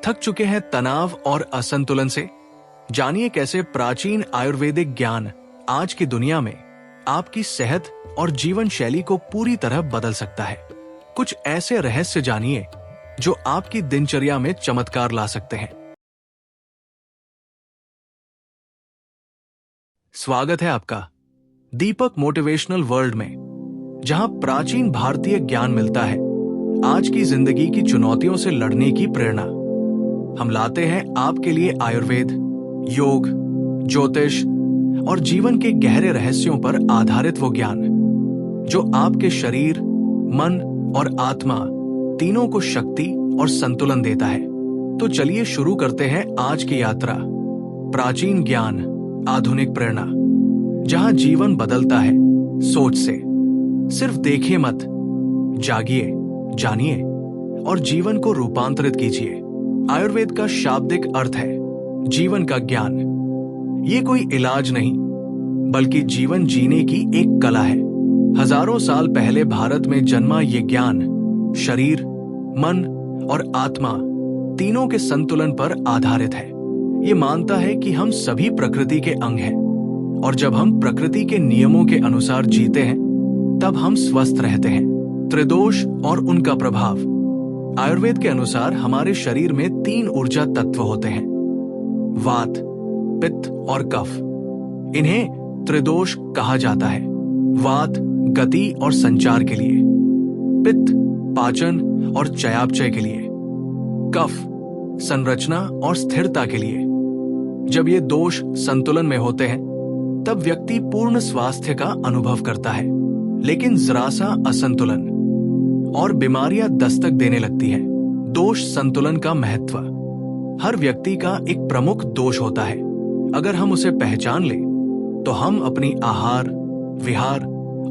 थक चुके हैं तनाव और असंतुलन से? जानिए कैसे प्राचीन आयुर्वेदिक ज्ञान आज की दुनिया में आपकी सेहत और जीवन शैली को पूरी तरह बदल सकता है। कुछ ऐसे रहस्य जानिए जो आपकी दिनचर्या में चमत्कार ला सकते हैं। स्वागत है आपका दीपक मोटिवेशनल वर्ल्ड में, जहां प्राचीन भारतीय ज्ञान मिलता है आज की जिंदगी की चुनौतियों से लड़ने की प्रेरणा। हम लाते हैं आपके लिए आयुर्वेद, योग, ज्योतिष और जीवन के गहरे रहस्यों पर आधारित वो ज्ञान जो आपके शरीर, मन और आत्मा तीनों को शक्ति और संतुलन देता है। तो चलिए शुरू करते हैं आज की यात्रा। प्राचीन ज्ञान, आधुनिक प्रेरणा, जहां जीवन बदलता है सोच से। सिर्फ देखिए मत, जागिए, जानिए और जीवन को रूपांतरित कीजिए। आयुर्वेद का शाब्दिक अर्थ है जीवन का ज्ञान। ये कोई इलाज नहीं, बल्कि जीवन जीने की एक कला है। हजारों साल पहले भारत में जन्मा ये ज्ञान शरीर, मन और आत्मा तीनों के संतुलन पर आधारित है। ये मानता है कि हम सभी प्रकृति के अंग हैं और जब हम प्रकृति के नियमों के अनुसार जीते हैं तब हम स्वस्थ रहते हैं। त्रिदोष और उनका प्रभाव। आयुर्वेद के अनुसार हमारे शरीर में 3 ऊर्जा तत्व होते हैं, वात, पित्त और कफ। इन्हें त्रिदोष कहा जाता है। वात गति और संचार के लिए, पित्त पाचन और चयापचय के लिए, कफ संरचना और स्थिरता के लिए। जब ये दोष संतुलन में होते हैं तब व्यक्ति पूर्ण स्वास्थ्य का अनुभव करता है। लेकिन जरा सा असंतुलन और बीमारियां दस्तक देने लगती है। दोष संतुलन का महत्व। हर व्यक्ति का एक प्रमुख दोष होता है। अगर हम उसे पहचान लें तो हम अपनी आहार, विहार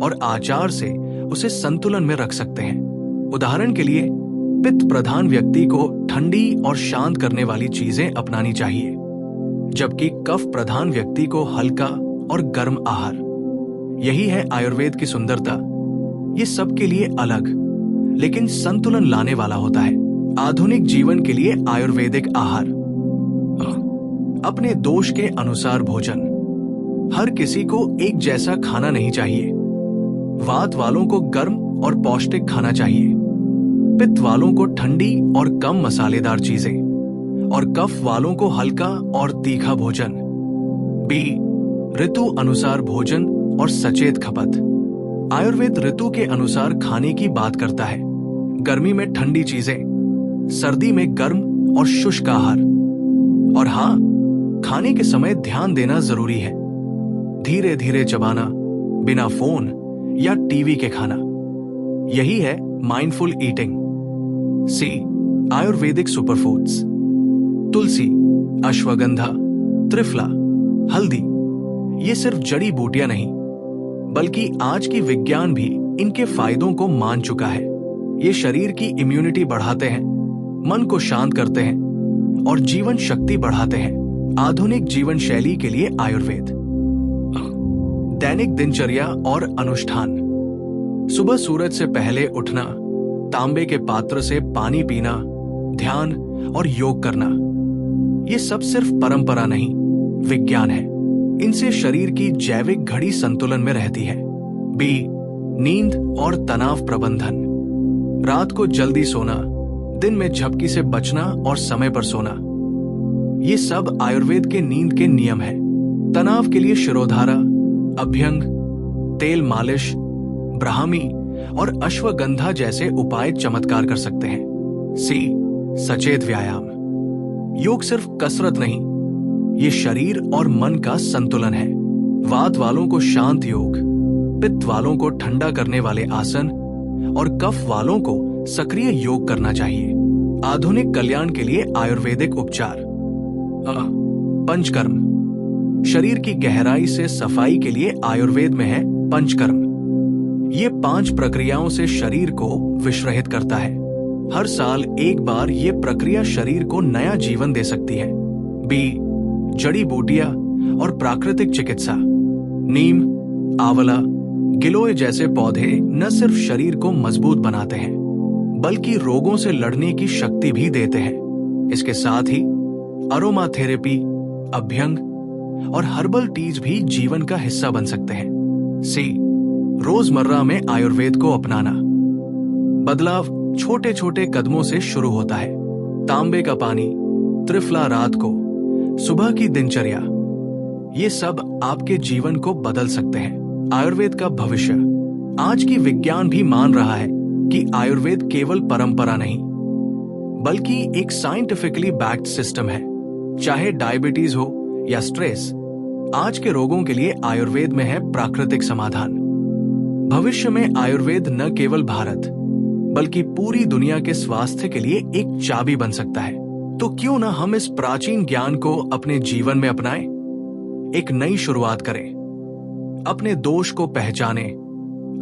और आचार से उसे संतुलन में रख सकते हैं। उदाहरण के लिए, पित्त प्रधान व्यक्ति को ठंडी और शांत करने वाली चीजें अपनानी चाहिए, जबकि कफ प्रधान व्यक्ति को हल्का और गर्म आहार। यही है आयुर्वेद की सुंदरता। ये सबके लिए अलग लेकिन संतुलन लाने वाला होता है। आधुनिक जीवन के लिए आयुर्वेदिक आहार। अपने दोष के अनुसार भोजन। हर किसी को एक जैसा खाना नहीं चाहिए। वात वालों को गर्म और पौष्टिक खाना चाहिए, पित्त वालों को ठंडी और कम मसालेदार चीजें, और कफ वालों को हल्का और तीखा भोजन। बी, ऋतु अनुसार भोजन और सचेत खपत। आयुर्वेद ऋतु के अनुसार खाने की बात करता है। गर्मी में ठंडी चीजें, सर्दी में गर्म और शुष्क आहार। और हाँ, खाने के समय ध्यान देना जरूरी है। धीरे धीरे चबाना, बिना फोन या टीवी के खाना। यही है माइंडफुल ईटिंग। सी, आयुर्वेदिक सुपरफूड्स। तुलसी, अश्वगंधा, त्रिफला, हल्दी। ये सिर्फ जड़ी बूटियां नहीं, बल्कि आज की विज्ञान भी इनके फायदों को मान चुका है। ये शरीर की इम्यूनिटी बढ़ाते हैं, मन को शांत करते हैं और जीवन शक्ति बढ़ाते हैं। आधुनिक जीवन शैली के लिए आयुर्वेद। दैनिक दिनचर्या और अनुष्ठान। सुबह सूरज से पहले उठना, तांबे के पात्र से पानी पीना, ध्यान और योग करना। ये सब सिर्फ परंपरा नहीं, विज्ञान है। इनसे शरीर की जैविक घड़ी संतुलन में रहती है। बी, नींद और तनाव प्रबंधन। रात को जल्दी सोना, दिन में झपकी से बचना और समय पर सोना। ये सब आयुर्वेद के नींद के नियम है। तनाव के लिए शिरोधारा, अभ्यंग, तेल मालिश, ब्राह्मी और अश्वगंधा जैसे उपाय चमत्कार कर सकते हैं। सी, सचेत व्यायाम। योग सिर्फ कसरत नहीं, ये शरीर और मन का संतुलन है। वात वालों को शांत योग, पित्त वालों को ठंडा करने वाले आसन और कफ वालों को सक्रिय योग करना चाहिए। आधुनिक कल्याण के लिए आयुर्वेदिक उपचार। पंचकर्म। शरीर की गहराई से सफाई के लिए आयुर्वेद में है पंचकर्म। ये 5 प्रक्रियाओं से शरीर को विश्रहित करता है। हर साल एक बार ये प्रक्रिया शरीर को नया जीवन दे सकती है। बी, जड़ी बूटियां और प्राकृतिक चिकित्सा। नीम, आंवला, गिलोय जैसे पौधे न सिर्फ शरीर को मजबूत बनाते हैं, बल्कि रोगों से लड़ने की शक्ति भी देते हैं। इसके साथ ही अरोमा थेरेपी, अभ्यंग और हर्बल टीज भी जीवन का हिस्सा बन सकते हैं। सी, रोजमर्रा में आयुर्वेद को अपनाना। बदलाव छोटे छोटे कदमों से शुरू होता है। तांबे का पानी, त्रिफला रात को, सुबह की दिनचर्या, ये सब आपके जीवन को बदल सकते हैं। आयुर्वेद का भविष्य। आज की विज्ञान भी मान रहा है कि आयुर्वेद केवल परंपरा नहीं, बल्कि एक साइंटिफिकली बैक्ड सिस्टम है। चाहे डायबिटीज हो या स्ट्रेस, आज के रोगों के लिए आयुर्वेद में है प्राकृतिक समाधान। भविष्य में आयुर्वेद न केवल भारत बल्कि पूरी दुनिया के स्वास्थ्य के लिए एक चाबी बन सकता है। तो क्यों ना हम इस प्राचीन ज्ञान को अपने जीवन में अपनाएं, एक नई शुरुआत करें, अपने दोष को पहचानें,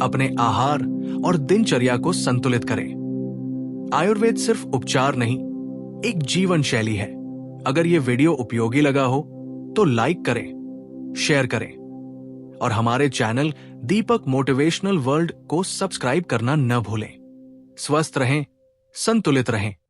अपने आहार और दिनचर्या को संतुलित करें। आयुर्वेद सिर्फ उपचार नहीं, एक जीवन शैली है। अगर ये वीडियो उपयोगी लगा हो तो लाइक करें, शेयर करें और हमारे चैनल दीपक मोटिवेशनल वर्ल्ड को सब्सक्राइब करना न भूलें। स्वस्थ रहें, संतुलित रहें।